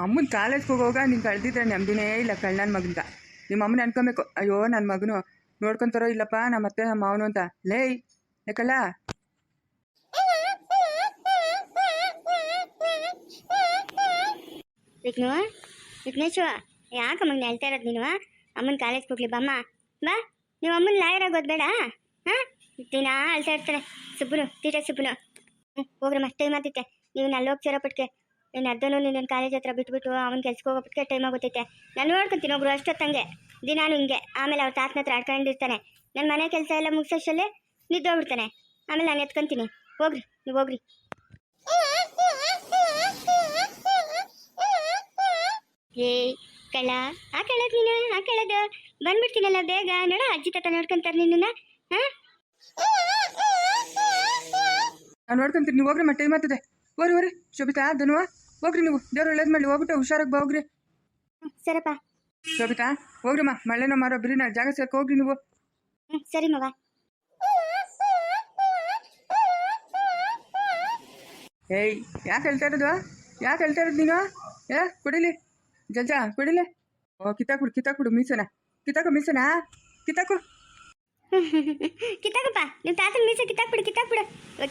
ಅಮ್ಮನ ಕಾಲೇಜ್ಗೆ ಹೋಗೋವಾಗ ನೀನು ಕಳೆದಿದ್ರೆ ನೆಮ್ಮದಿನೇ ಇಲ್ಲ ಕಳ್ಳನ ಮಗಂತ. ನಿಮ್ಮ ಅಮ್ಮನ ಅನ್ಕೊಬೇಕು, ಅಯ್ಯೋ ನನ್ನ ಮಗನು ನೋಡ್ಕೊತಾರೋ ಇಲ್ಲಪ್ಪ ನಮ್ಮ ಅತ್ತೆ ನಮ್ಮ ಮಾವನು ಅಂತ. ಲೇಯ್ ಯಾಕಲ್ಲ ವಿಘ್ನು ವಿಘ್ನೇಶ್ವ ಯಾಕಮ್ಮಂಗೆ ಹೇಳ್ತಾ ಇರೋದು ನೀನು? ಅಮ್ಮನ ಕಾಲೇಜ್ಗೆ ಹೋಗ್ಲಿ ಬಮ್ಮ ಬಾ. ನೀವು ಅಮ್ಮನ ಲಾಯರ್ ಆಗೋದು ಬೇಡ. ಹಾಂ ದಿನ ಅಳ್ತಾ ಇರ್ತಾರೆ ಸುಬ್ಬನು ತೀಟೆ ಸುಬ್ಬನು. ಹೋಗ್ರಮ್ಮ ಟೈಮ್ ಆಗ್ತೈತೆ. ನೀವು ಅಲ್ಲಿ ಹೋಗಿ ಸೇರೋಪಟ್ಟಿಗೆ ನೀನು ಅರ್ಧನೂ ನಿನ್ನ ಕಾಲೇಜ್ ಹತ್ರ ಬಿಟ್ಬಿಟ್ಟು ಅವ್ನ ಕೆಲ್ಸಕ್ಕೆ ಹೋಗೋಪಟ್ಟಿಗೆ ಟೈಮ್ ಆಗೋತೈತೆ. ನಾನು ನೋಡ್ಕೊತೀನಿ ಒಬ್ರು ಅಷ್ಟೊತ್ತಂಗೆ ದಿನಾನು ಹಿಂಗೆ. ಆಮೇಲೆ ಅವ್ರ ತಾತನ ಹತ್ರ ಆಡ್ಕೊಂಡಿರ್ತಾನೆ. ನನ್ನ ಮನೆ ಕೆಲಸ ಎಲ್ಲ ಮುಗಿಸೋಷ್ಟಲ್ಲೇ ನಿದ್ದೋಗ್ಬಿಡ್ತಾನೆ. ಆಮೇಲೆ ನಾನು ಎತ್ಕೊಂತೀನಿ. ಹೋಗ್ರಿ ನೀವು ಹೋಗ್ರಿ. ಏಯ್ ಕಳ್ಳ ಆ ಕಳ್ಳದ್ ನೀನು ಆ ಕಳ್ಳದು ಬಂದ್ಬಿಡ್ತೀನಲ್ಲ ಬೇಗ. ನೋಡ ಅಜ್ಜಿ ತಾತ ನೋಡ್ಕೊಂತಾರೆ ನಿನ್ನ. ಹಾಂ ನಾನು ನೋಡ್ಕೊಂತೀನಿ, ನೀವು ಹೋಗ್ರಿ. ಟೈಮ್ ಆಗ್ತದೆ. ಹೋರಿ ಶೋಭಿತಾ ಧನುವ ಹೋಗ್ರಿ. ನೀವು ದೇವ್ರು ಒಳ್ಳೇದು ಮಾಡಿ ಹೋಗ್ಬಿಟ್ಟು ಹುಷಾರಾಗಿ ಹೋಗ್ರಿ. ಸರಪ್ಪ. ಶೋಭಿತಾ ಹೋಗ್ರಿಮ್ಮ, ಮಳೆನೋ ಮಾರೋ ಬಿರಿ ನಾ ಜಾಗ ಸೇರ್ಕ ಹೋಗ್ರಿ ನೀವು. ಸರಿ ಮಗ. ಏಯ್ ಯಾಕೆ ಹೇಳ್ತಾ ಇರೋದು ನೀನು? ಕುಡಿಲಿ ಜಜ್ಜ ಕುಡಿಲೆ. ಓ ಕಿತ್ತಾಕ್ಬಿಡು ಮೀಸನ. ಕಿತ್ತಾಕು ಕಿತ್ತಾಕಪ್ಪ. ನಿಮ್ಮ ತಾತನ ಮೀಸೆ ಕಿತ್ತಾಕ್ಬಿಡು.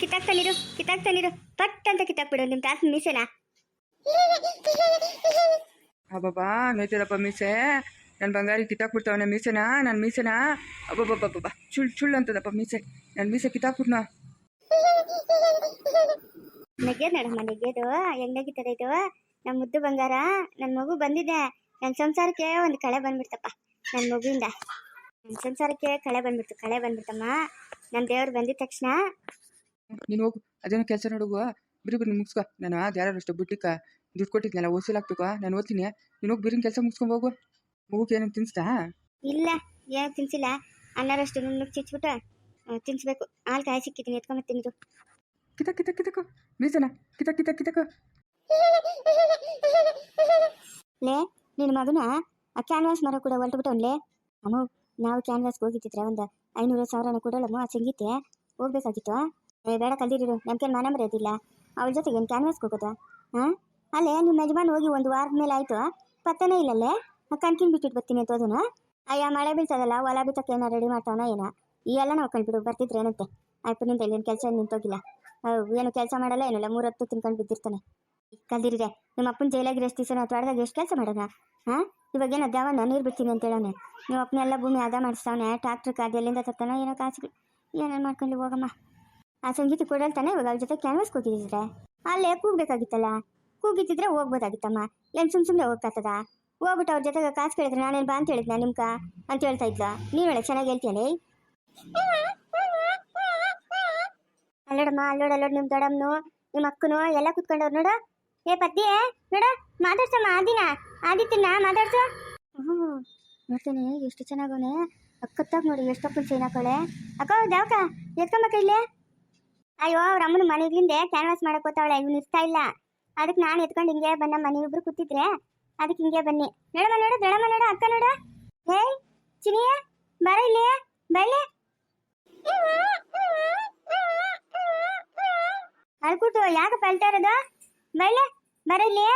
ಕಿತ್ತಾಕ್ತಾನಿರು ಪಟ್ ಅಂತ ಕಿತ್ತಾಕ್ಬಿಡು ನಿಮ್ಮ ತಾತನ ಮೀಸೆನ. ಅಬ್ಬಬ್ಬಾ ನೋಯ್ತದಪ್ಪ ಮೀಸೆ. ನನ್ನ ಬಂಗಾರಿ ಕಿತ್ತಾಕ್ಬಿಡ್ತಾವನೆ ಮೀಸೆನ. ನನ್ನ ಮೀಸೆನ ಅಬ್ಬಬ್ಬಬ್ಬಬ್ಬ ಚುಳ್ ಅಂತದಪ್ಪ ಮೀಸೆ. ನನ್ನ ಮೀಸೆ ಕಿತ್ತಾಕ್ಬಿಟ್ನ. ನೆಗ್ಯದ ನಡಮ್ಮ ನೆಗ್ಯದು ಹೆಂಗ್ ನೆಗಿತದ ಇದು ನಮ್ಮ ಮುದ್ದು ಬಂಗಾರ. ನನ್ನ ಮಗು ಬಂದಿದೆ. ನನ್ನ ಸಂಸಾರಕ್ಕೆ ಒಂದು ಕಳೆ ಬಂದ್ಬಿಡ್ತಪ್ಪ. ನನ್ನ ಮಗುವಿಂದ ನನ್ನ ಸಂಸಾರಕ್ಕೆ ಕಳೆ ಬಂದ್ಬಿಡ್ತಮ್ಮ. ನನ್ನ ದೇವ್ರು ಬಂದಿದ ತಕ್ಷಣ ನೀನು ಹೋಗು, ಅದೇನೋ ಕೆಲಸ ನೋಡುವ. ಬಿರಿ ಮುಗಿಸ್ಕೊ. ನಾನು ಯಾರು ಅಷ್ಟು ಬುಟ್ಟಿಕ್ಕ ದುಡ್ಡು ಕೊಟ್ಟಿದ್ನಲ್ಲ ಓಸಿಲ್ ಹಾಕ್ಬೇಕು. ನಾನು ಓದ್ತೀನಿ. ನೀನು ಹೋಗಿ ಬಿರಿನ ಕೆಲಸ ಮುಗಿಸ್ಕೊಂಡು ಹೋಗು. ಮಗುಗೆ ಏನೇನು ತಿನ್ನಿಸ್ತಾ? ಇಲ್ಲ ಏನು ತಿನ್ಸಿಲ್ಲ. ಅನ್ನರಷ್ಟು ನುಣ್ಣಗೆ ಚಿಚ್ಬಿಟ್ಟು ತಿನ್ಸ್ಬೇಕು. ಹಾಲು ಕಾಯಿ ಸಿಕ್ಕಿದ್ದೀನಿ ಎತ್ಕೊಂಬತ್ತೀನಿ. ಇದು ಕಿತಕು ಮೀಸನ ಕಿತಕು. ಲೇ ನಿನ್ನ ಮಗನ ಆ ಕ್ಯಾನ್ವಾಸ್ ಮರ ಕೂಡ ಹೊಲ್ಟುಬಿಟ್ಟವನ್ಲೇ. ಅಮ್ಮ ನಾವು ಕ್ಯಾನ್ವಾಸ್ಗೆ ಹೋಗಿದ್ದಿದ್ರೆ ಒಂದು 500,000 ಕೊಡೋಳಮ್ಮ. ಆ ಸಂಗೀತೆ ಹೋಗ್ಬೇಕಾಗಿತ್ತು. ಬೇಡ ಕಲ್ದಿರು. ನಮ್ಗೇನು ಮನ ಮರೆಯೋದಿಲ್ಲ. ಅವಳ ಜೊತೆಗೆ ಏನು ಕ್ಯಾನ್ವಾಸ್ಗೆ ಹೋಗೋದು? ಹಾಂ ಅಲ್ಲೇ ನಿಮ್ಮ ಯಜಮಾನ್ ಹೋಗಿ 1 ವಾರದ ಮೇಲೆ ಆಯಿತು. ಪತ್ತನೇ ಇಲ್ಲಲ್ಲೇ. ಕಣ್ಕಿನ್ ಬಿಟ್ಟಿಟ್ಟು ಬರ್ತೀನಿ ಅಂತ ಹೋದನು. ಅಯ್ಯ ಮಳೆ ಬೀಳ್ತದಲ್ಲ, ಹೊಲ ಬಿತ್ತಕ್ಕೆ ಏನೋ ರೆಡಿ ಮಾಡ್ತಾವನ ಏನೋ. ಈ ಎಲ್ಲ ನಾವು ಕಂಡ್ಬಿಡು ಬರ್ತಿದ್ರೆ ಏನಂತೆ. ನಿಂತ ಏನು ಕೆಲಸ ನಿಂತೋಗಿಲ್ಲ. ಏನು ಕೆಲಸ ಮಾಡಲ್ಲ ಏನಿಲ್ಲ. 3 ಹೊತ್ತು ತಿನ್ಕೊಂಡು ಬಿದ್ದಿರ್ತಾನೆ. ಕಲ್ದಿರಿದೆ ನಿಮ್ಮ ಅಪ್ಪನ ಜೈಲಾಗಿ ಎಷ್ಟು ದಿವಸ ನಾವು ತೋಟದಾಗ ಎಷ್ಟು ಕೆಲಸ ಮಾಡೋಣ? ಹಾಂ ಇವಾಗೇನು ದ್ಯಾವಣ್ಣ ನೀರು ಬಿಡ್ತೀನಿ ಅಂತ ಹೇಳೋಣ. ನಿಮ್ಮ ಅಪ್ಪನೆಲ್ಲ ಭೂಮಿ ಆದ ಮಾಡಿಸ್ತಾವನೆ. ಟ್ರಾಕ್ಟ್ರಿಗೆ ಅದು ಎಲ್ಲಿಂದ ತರ್ತಾನೋ ಏನೋ ಕಾಸುಗಳು. ಏನೇನು ಮಾಡ್ಕೊಂಡು ಹೋಗಮ್ಮ. ಆ ಸಂಗೀತ ಕೊಡಲ್ತಾನೆ. ಇವಾಗ ಅವ್ರ ಜೊತೆ ಕ್ಯಾನ್ವಾಸ್ಗೆ ಹೋಗಿದ್ದಿದ್ರೆ ಅಲ್ಲೇ ಕೂಗಬೇಕಾಗಿತ್ತಲ್ಲ. ಕೂಗಿತ್ತಿದ್ರೆ ಹೋಗ್ಬೋದಾಗಿತ್ತಮ್ಮ. ಏನು ಸುಮ್ಮನೆ ಹೋಗ್ತದ? ಹೋಗ್ಬಿಟ್ಟು ಅವ್ರ ಜೊತೆಗೆ ಕಾಸು ಕೇಳಿದ್ರೆ ನಾನೇನು ಬಾ ಅಂತ ಹೇಳಿದ್ನ ನಿಮ್ಕ ಅಂತ ಹೇಳ್ತಾ ಇದ್ಲ. ನೀನು ಒಳ್ಳೆ ಚೆನ್ನಾಗಿ ಹೇಳ್ತೀಯಲ್ಲ. ಅಲ್ಲೋಡ ನಿಮ್ಮ ದೊಡ್ಡಮ್ಮನು ನಿಮ್ಮ ಅಕ್ಕನು ಎಲ್ಲ ಕುತ್ಕೊಂಡವ್ರು ನೋಡು. ಏ ಪದ್ಯ ನೋಡ ಮಾತಾಡ್ಸಮ್ಮ. ಆದಿತ್ಯನ ಮಾತಾಡ್ಸು. ನೋಡ್ತೇನೆ ಎಷ್ಟು ಚೆನ್ನಾಗವನೆ. ಅಕ್ಕತ್ತಾಗ ನೋಡಿ ಎಷ್ಟೊಪ್ಪನ ಚೈನ್ ಹಾಕೊಳ್ಳೆ. ಅಕ್ಕ ಜಾವಕ ಎತ್ಕೊಂಬಕ್ಕ ಇಲ್ಲೇ. ಅಯ್ಯೋ ಅವ್ರ ಅಮ್ಮನ ಮನೆಗ್ಲಿಂದೆ ಕ್ಯಾನ್ವಾಸ್ ಮಾಡಕ್ ಹೋಗ್ತಾವಳೆ. ಇವ್ನು ಇರ್ತಾ ಇಲ್ಲ. ಅದಕ್ಕೆ ನಾನು ಎತ್ಕೊಂಡು ಹಿಂಗೆ ಬನ್ನಮ್ಮ. ನೀವಿಬ್ರು ಕೂತಿದ್ರೆ ಅದಕ್ಕೆ ಹಿಂಗೆ ಬನ್ನಿ. ನೋಡಮ್ಮ ನೋಡು ದೊಡ್ಡಮ್ಮ ನೋಡು ಅಕ್ಕ ನೋಡು. ಏಯ್ ಚಿನಿಯ ಬರ ಇಲ್ಲಿ ಬಳ್ಳಿ ಅಳ್ಕೂಟು ಯಾಕಪ್ಪ ಅಳ್ತಾ ಇರೋದು? ಬಳ್ಳಿ ಬರ ಇಲ್ಲಿ.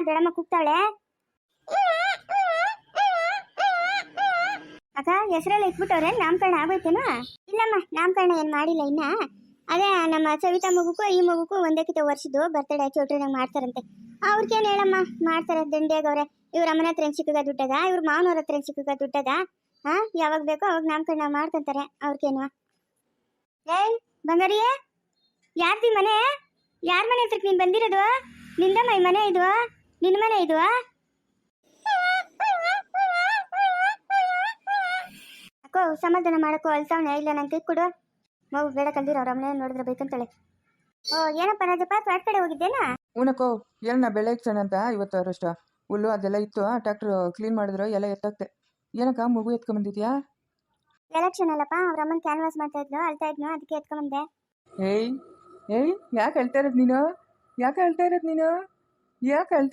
ದೊಡ್ಡಮ್ಮ ಕೂಗ್ತಾವಳೆ. ಅಕ್ಕ ಹೆಸರೆಲ್ಲ ಇಟ್ಬಿಟ್ಟವ್ರೆ. ನಾಮಕರಣ ಆಗೋಯ್ತೇನು? ಇಲ್ಲಮ್ಮ ನಾಮಕರಣ ಏನು ಮಾಡಿಲ್ಲ ಇನ್ನ. ಅದೇ ನಮ್ಮ ಸವಿತಾ ಮಗುಕ್ಕೂ ಈ ಮಗುಕ್ಕೂ ಒಂದೇ ಕಿತ ವರ್ಷದ್ದು ಬರ್ತಡೇ ಚೌಟ್ರಿನಾಗ ಮಾಡ್ತಾರಂತೆ. ಅವ್ರಿಗೇನು ಹೇಳಮ್ಮ ಮಾಡ್ತಾರೆ. ದಂಡಿಯಾಗವ್ರೆ. ಇವ್ರ ಅಮ್ಮನ ಹತ್ರ ಸಿಕ್ಕಗ ದುಡ್ಡದ, ಇವ್ರ ಮಾವನವ್ರ ಹತ್ರ ಸಿಕ್ಕಗ ದುಡ್ಡದ. ಹಾಂ ಯಾವಾಗ ಬೇಕೋ ಅವಾಗ ನಾಮಕರಣ ಮಾಡ್ಕೊಂತಾರೆ. ಅವ್ರಿಗೇನು? ಏಯ್ ಬಂಗಾರಿಯೇ ಯಾರ್ದಿ ಮನೆ? ಯಾರ ಮನೆ ಹತ್ರಕ್ಕೆ ನೀನು ಬಂದಿರೋದು? ನಿಂದಮ್ಮ ಈ ಮನೆ ಇದು? ನಿನ್ನ ಮನೆ ಇದು? ಅಕ್ಕೋ ಸಮಾಧಾನ ಮಾಡಕ್ಕೋ ಅಲ್ಸವನೆ. ಇಲ್ಲ ನಂಗೆ ಕೈ ಕೊಡು. ಮಗು ಬೇಡ ಕಲ್ದಿರೋ. ಅವ್ರ ಅಮ್ಮನೆ ನೋಡಿದ್ರೆ ಬೇಕಂತೇಳಿ. ಓ ಏನಪ್ಪ ರಾಜಪ್ಪ ತೋಟ ಕಡೆ ಹೋಗಿದ್ದೇನಾ? ಹೂನಕ್ಕೋ ಏನಣ್ಣ ಬೆಳೆ ಇಕ್ಸೋಣ ಅಂತ ಇವತ್ತು ಅವರಷ್ಟು ಹುಲ್ಲು ಅದೆಲ್ಲ ಇತ್ತು. ಟ್ಯಾಕ್ಟ್ರು ಕ್ಲೀನ್ ಮಾಡಿದ್ರು ಎಲ್ಲ ಎತ್ತಾಕ್ತೆ. ಏನಕ್ಕ ಮಗು ಎತ್ಕೊಂಬಂದಿದ್ಯಾ? ಎಲೆಕ್ಷನ್ ಅಲ್ಲಪ್ಪ. ಅವ್ರ ಅಮ್ಮನ ಕ್ಯಾನ್ವಾಸ್ ಮಾಡ್ತಾ ಇದ್ಲು, ಅಳ್ತಾ ಇದ್ನು, ಅದಕ್ಕೆ ಎತ್ಕೊಂಬಂದೆ. ಏಯ್ ಯಾಕೆ ಹೇಳ್ತಾ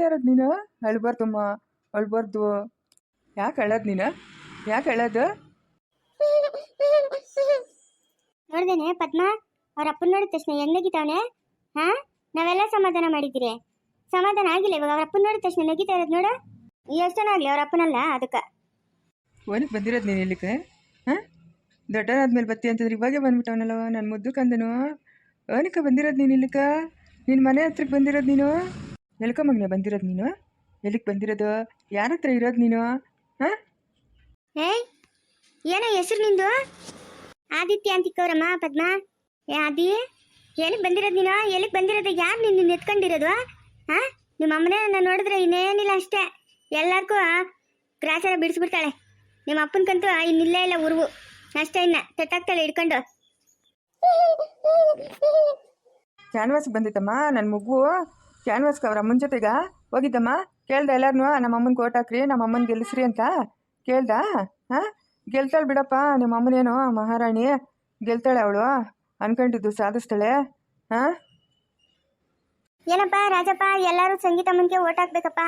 ಇರೋದು ನೀನು? ಅಳ್ಬಾರ್ದಮ್ಮ ಅಳ್ಬಾರ್ದು. ಯಾಕೆ ಅಳೋದು ನೀನು? ನೋಡ್ದೇನೆ ಪದ್ಮ ಅವ್ರ ಅಪ್ಪನ ನೋಡಿದ ತಕ್ಷಣ ಹೆಂಗ್ ನಗಿತಾವನೆ. ಹಾ ನಾವೆಲ್ಲ ಸಮಾಧಾನ ಮಾಡಿದ್ದೀರಿ. ಸಮಾಧಾನ ಆಗಿಲ್ಲ ಇವಾಗ ಅವ್ರ ಅಪ್ಪನ ನೋಡಿದ ತಕ್ಷಣ ನಗಿತಾ ಇರೋದು ನೋಡು. ಎಷ್ಟು ಜನ ಆಗಲಿ ಅವ್ರ ಅಪ್ಪನಲ್ಲ ಅದಕ್ಕೆ. ಓನಿಗೆ ಬಂದಿರೋದು ನೀನು ಇಲ್ಲಿಗೆ? ಹಾಂ, ದೊಡ್ಡನಾದ್ಮೇಲೆ ಬತ್ತಿ ಅಂತಂದ್ರೆ ಇವಾಗೇ ಬಂದ್ಬಿಟ್ಟವನಲ್ಲವ ನನ್ನ ಮುದ್ದು ಕಂದನು. ಓನಿಕ ಬಂದಿರೋದು ನೀನು ಇಲ್ಲಿಗೆ? ನಿನ್ನ ಮನೆ ಹತ್ರಕ್ಕೆ ಬಂದಿರೋದು ನೀನು? ಎಲ್ಕ ಮಗನೇ ಬಂದಿರೋದು ನೀನು? ಎಲ್ಲಿಗೆ ಬಂದಿರೋದು? ಯಾರ ಹತ್ರ ಇರೋದು ನೀನು? ಹಾಂ, ಏಯ್ ಏನೋ ಹೆಸರು ನಿಂದು? ಆದಿತ್ಯ ಅಂತಿಕ್ಕವ್ರಮ್ಮ. ಪದ್ಮ, ಏ ಆದಿ, ಎಲ್ಲಿಗೆ ಬಂದಿರೋದು ನೀನು? ಎಲ್ಲಿಗೆ ಬಂದಿರೋದು? ಯಾರು ನಿನ್ನ ಎತ್ಕೊಂಡಿರೋದು? ಹಾಂ, ನಿಮ್ಮ ಅಮ್ಮನೇ ನಾನು ನೋಡಿದ್ರೆ ಇನ್ನೇನಿಲ್ಲ ಅಷ್ಟೇ, ಎಲ್ಲರಿಗೂ ಗ್ರಾಚಾರ ಬಿಡಿಸ್ಬಿಡ್ತಾಳೆ. ನಿಮ್ಮ ಅಪ್ಪನಕಂತೂ ಇನ್ನಿಲ್ಲೇ ಇಲ್ಲ ಉರುವು ಅಷ್ಟೇ, ಇನ್ನ ತೊಟ್ಟಾಗ್ತಾಳೆ ಹಿಡ್ಕೊಂಡು. ಕ್ಯಾನ್ವಾಸ್ಗೆ ಬಂದಿತ್ತಮ್ಮ ನನ್ನ ಮಗು. ಕ್ಯಾನ್ವಾಸ್ಗೆ ಅವ್ರ ಅಮ್ಮನ ಜೊತೆಗೆ ಹೋಗಿದ್ದಮ್ಮ. ಕೇಳ್ದೆ ಎಲ್ಲಾರನ್ನೂ ನಮ್ಮ ಅಮ್ಮನ ಓಟ್ ಹಾಕ್ರಿ, ನಮ್ಮ ಅಮ್ಮನ ಗೆಲ್ಲಿಸ್ರಿ ಅಂತ ಕೇಳ್ದ? ಹಾಂ, ಗೆಲ್ತಾಳೆ ಬಿಡಪ್ಪ ನಿಮ್ಮ ಅಮ್ಮನೇನು ಮಹಾರಾಣಿ, ಗೆಲ್ತಾಳೆ ಅವಳು. ಅನ್ಕೊಂಡಿದ್ದು ಸಾಧಿಸ್ತಾಳೆ. ಹಾಂ, ಏನಪ್ಪ ರಾಜಪ್ಪ, ಎಲ್ಲರೂ ಸಂಗೀತಮ್ಮನಿಗೆ ಓಟ್ ಹಾಕ್ಬೇಕಪ್ಪ.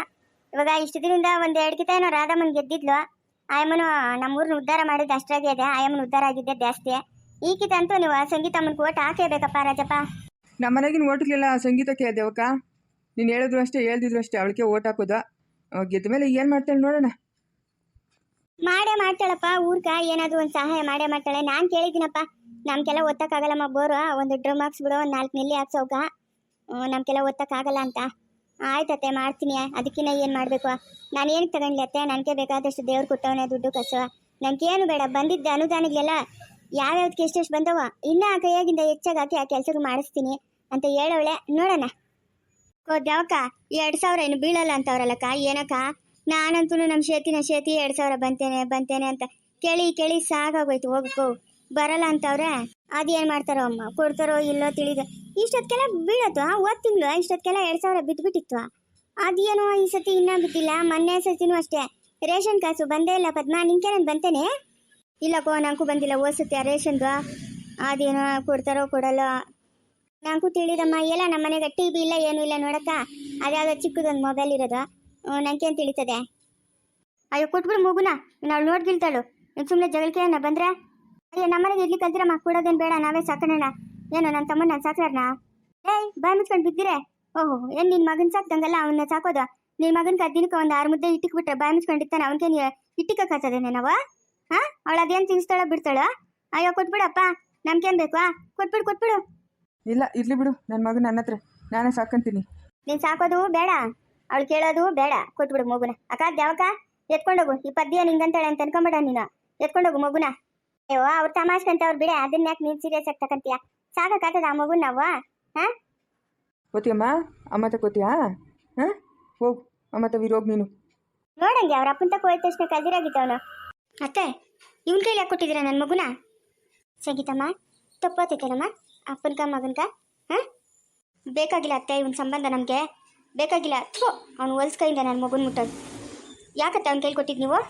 ಇವಾಗ ಇಷ್ಟು ದಿನದಿಂದ ಒಂದು 2 ಕಿತ ಏನೋ ರಾಧಮ್ಮನ್ ಗೆದ್ದಿದ್ಲು. ಆಯಮ್ಮನು ನಮ್ಮೂರ್ನ ಉದ್ಧಾರ ಮಾಡಿದ್ದು ಅಷ್ಟಾಗಿ ಇದೆ, ಆಯಮ್ಮನ ಉದ್ಧಾರ ಆಗಿದ್ದೆ ಜಾಸ್ತಿ. ಈ ಕಿತ ಅಂತೂ ನೀವು ಸಂಗೀತಮ್ಮನಿಗೆ ಓಟ್ ಹಾಕೇಬೇಕಪ್ಪ ರಾಜಪ್ಪ. ನಮ್ಮ ಮನೆಗಿನ ಓಟ್ಲಿಲ್ಲ ಸಂಗೀತಕ್ಕೆ ದೇವಕ್ಕ. ನೀನು ಹೇಳಿದ್ರು ಅಷ್ಟೇ ಹೇಳ್ದಿದ್ರು ಅಷ್ಟೇ, ಅವಳಿಗೆ ಓಟ್ ಹಾಕೋದು. ಗೆದ್ದ ಮೇಲೆ ಏನು ಮಾಡ್ತಾಳೆ ನೋಡೋಣ. ಮಾಡೇ ಮಾಡ್ತಾಳಪ್ಪ, ಊರ್ಗ ಏನಾದರೂ ಒಂದು ಸಹಾಯ ಮಾಡೇ ಮಾಡ್ತಾಳೆ. ನಾನು ಕೇಳಿದ್ದೀನಪ್ಪ, ನಮ್ಗೆಲ್ಲ ಓದಕ್ಕಾಗಲ್ಲಮ್ಮ, ಬೋರು ಒಂದು ಡ್ರಮ್ ಹಾಕ್ಸ್ಬಿಡು, ಒಂದು 4 ನೆಲ್ಲಿ ಹಾಕ್ಸೋಗ, ನಮ್ಗೆಲ್ಲ ಓದಕ್ಕಾಗಲ್ಲ ಅಂತ. ಆಯ್ತತ್ತೆ ಮಾಡ್ತೀನಿ, ಅದಕ್ಕಿನ್ನ ಏನು ಮಾಡಬೇಕು? ನಾನು ಏನಕ್ಕೆ ತಗೊಂಡ್ಲಿ ಅತ್ತೆ? ನನಗೆ ಬೇಕಾದಷ್ಟು ದೇವ್ರು ಕೊಟ್ಟವನೇ ದುಡ್ಡು ಕಸು, ನನಗೇನು ಬೇಡ. ಬಂದಿದ್ದ ಅನುದಾನಗಳೆಲ್ಲ ಯಾವ್ಯಾವ್ದಕ್ಕೆ ಎಷ್ಟೆಷ್ಟು ಬಂದವ ಇನ್ನೂ ಆ ಕೈಯಾಗಿಂದ ಹೆಚ್ಚಾಗಿ ಹಾಕಿ ಆ ಕೆಲಸಗಳು ಮಾಡಿಸ್ತೀನಿ ಅಂತ ಹೇಳೋಳೆ. ನೋಡೋಣ. ದೇವಕ್ಕ 2000 ಏನು ಬೀಳಲ್ಲ ಅಂತವ್ರಲ್ಲಕ್ಕ, ಏನಕ್ಕ? ನಾನಂತೂ ನಮ್ಮ ಶೇತಿ 2000 ಬಂತೇನೆ ಅಂತ ಕೇಳಿ ಕೇಳಿ ಸಾಕಾಗೋಯ್ತು. ಹೋಗಕ್ಕೋ ಬರಲ್ಲ ಅಂತವ್ರೆ, ಅದೇನು ಮಾಡ್ತಾರೋ ಅಮ್ಮ, ಕೊಡ್ತಾರೋ ಇಲ್ಲೋ ತಿಳಿದು. ಇಷ್ಟೊತ್ತಿಗೆಲ್ಲ ಬೀಳತ್ತು, ಹೋದ ತಿಂಗಳು ಇಷ್ಟೊತ್ತಿಗೆಲ್ಲ 2000 ಬಿದ್ದುಬಿಟ್ಟಿತ್ತು. ಅದೇನೋ ಈ ಸತಿ ಇನ್ನೂ ಬಿದ್ದಿಲ್ಲ. ಮೊನ್ನೆ ಸತಿನೂ ಅಷ್ಟೇ ರೇಷನ್ ಕಾಸು ಬಂದೇ ಇಲ್ಲ. ಪದ್ಮ, ನಿಂಕೇನಂದು ಬಂತೇನೆ? ಇಲ್ಲಕ್ಕೋ ನನಗೂ ಬಂದಿಲ್ಲ. ಓದಿಸುತ್ತೆ ರೇಷನ್ದು, ಅದೇನೋ ಕೊಡ್ತಾರೋ ಕೊಡಲ್ಲೋ ನನಗೂ ತಿಳಿದಮ್ಮ. ಎಲ್ಲ ನಮ್ಮ ಮನೆಗೆ TV ಇಲ್ಲ, ಏನೂ ಇಲ್ಲ ನೋಡಕ್ಕ. ಅದ್ಯಾವುದೋ ಚಿಕ್ಕದೊಂದು ಮೊಬೈಲ್ ಇರೋದು, ನನಗೇನು ತಿಳಿತದೆ? ಅಯ್ಯೋ ಕೊಟ್ಬಿಡು ಮಗುನ, ನಾವು ನೋಡ್ಗಿಳ್ತಾಳು. ಸುಮ್ಮನೆ ಜಗಳಕ್ಕೆ ಬಂದರೆ ಅಯ್ಯೋ ನಮ್ಮನೆಗೆ ಇಡ್ಲಿ ಕಲ್ತಿರಮ್ಮ, ಕೊಡೋದೇನು ಬೇಡ, ನಾವೇ ಸಾಕೋಣ. ಏನು ನನ್ನ ತಮ್ಮನ ನಾನು ಸಾಕ್ಲಾರನ? ಏಯ್ ಬಾಯ್ ಮುಚ್ಕೊಂಡು ಬಿದ್ದಿರೆ. ಓಹೋ, ಏನು ನಿನ್ನ ಮಗನ ಸಾಕ್ದಂಗಲ್ಲ ಅವನ್ನ ಸಾಕೋದು? ನಿನ್ನ ಮಗನ ದಿನಕ್ಕೆ ಒಂದು 6 ಮುದ್ದೆ ಇಟ್ಟಿಕ್ಬಿಟ್ರೆ ಬಾಯ್ ಮುಚ್ಕೊಂಡಿರ್ತಾನೆ, ಅವನಿಗೆ ಇಟ್ಟಿಕ್ಕಾಗ್ತದೇನೆ ನಾವು? ಹಾಂ, ಅವಳು ಅದೇನು ತಿನ್ನಿಸ್ತಾಳೋ ಬಿಡ್ತಾಳೋ? ಅಯ್ಯೋ ಕೊಟ್ಬಿಡಪ್ಪ, ನಮ್ಗೇನು ಬೇಕು? ಕೊಟ್ಬಿಡು. ಇಲ್ಲ ಇರ್ಲಿ ಬಿಡು, ನನ್ನ ಮಗನ ನನ್ನ ಹತ್ರ ನಾನೇ ಸಾಕಂತೀನಿ. ನೀನು ಸಾಕೋದು ಬೇಡ, ಅವಳು ಕೇಳೋದು ಬೇಡ, ಕೊಟ್ಬಿಡು ಮಗುನ. ಅಕ್ಕ ದೇವಕ್ಕ ಎತ್ಕೊಂಡೋಗು, ಈ ಪದ್ಯ ನಿಂಗಂತಾಳೆ ಅಂತ ಅನ್ಕೊಂಬೇಡ ನೀನು. ಎತ್ಕೊಂಡೋಗು ಮಗುನ. ಅಯ್ಯೋ ಅವ್ರು ತಮಾಷ್ಕಂತ ಅವ್ರು ಬಿಡೆ, ಅದನ್ನ ಯಾಕೆ ನೀನು ಸೀರಿಯಸ್ ಆಗಿ ತಗೊಂತೀಯ? ಸಾಕಾಗ್ತದ ಆ ಮಗುನ ನಾವು? ಹಾಂ, ಓದ್ತೀಯಮ್ಮ? ಅಮ್ಮ ತಗೋತೀಯಾ? ಹಾಂ, ಹೋಗು ಅಮ್ಮ ತವಿರೋಗಿ ನೀನು. ನೋಡಂಗೆ ಅವ್ರ ಅಪ್ಪನ ತಕ್ಕ ಹೋಯ್ತ ತಕ್ಷಣ ಕಲ್ದಿರಾಗಿದ್ದವನು. ಅತ್ತೆ, ಇವನ್ ಕೈಲಿ ಯಾಕೆ ಕೊಟ್ಟಿದ್ದೀರಾ ನನ್ನ ಮಗುನ? ಸಂಗೀತಮ್ಮ ತಪ್ಪೋತೈತೇನಮ್ಮ ಅಪ್ಪನ್ಕ ಮಗನ್ಕ? ಹಾಂ, ಬೇಕಾಗಿಲ್ಲ ಅತ್ತೆ, ಇವನ್ ಸಂಬಂಧ ನಮಗೆ ಬೇಕಾಗಿಲ್ಲ. ಥೋ, ಅವ್ನು ಹೊಲ್ಸ್ ಕೈಯಿಂದ ನನ್ನ ಮಗುನ ಮುಟ್ಟೋದು. ಯಾಕತ್ತೆ ಅವ್ನ ಕೈಲಿ ಕೊಟ್ಟಿದ್ದು ನೀವು?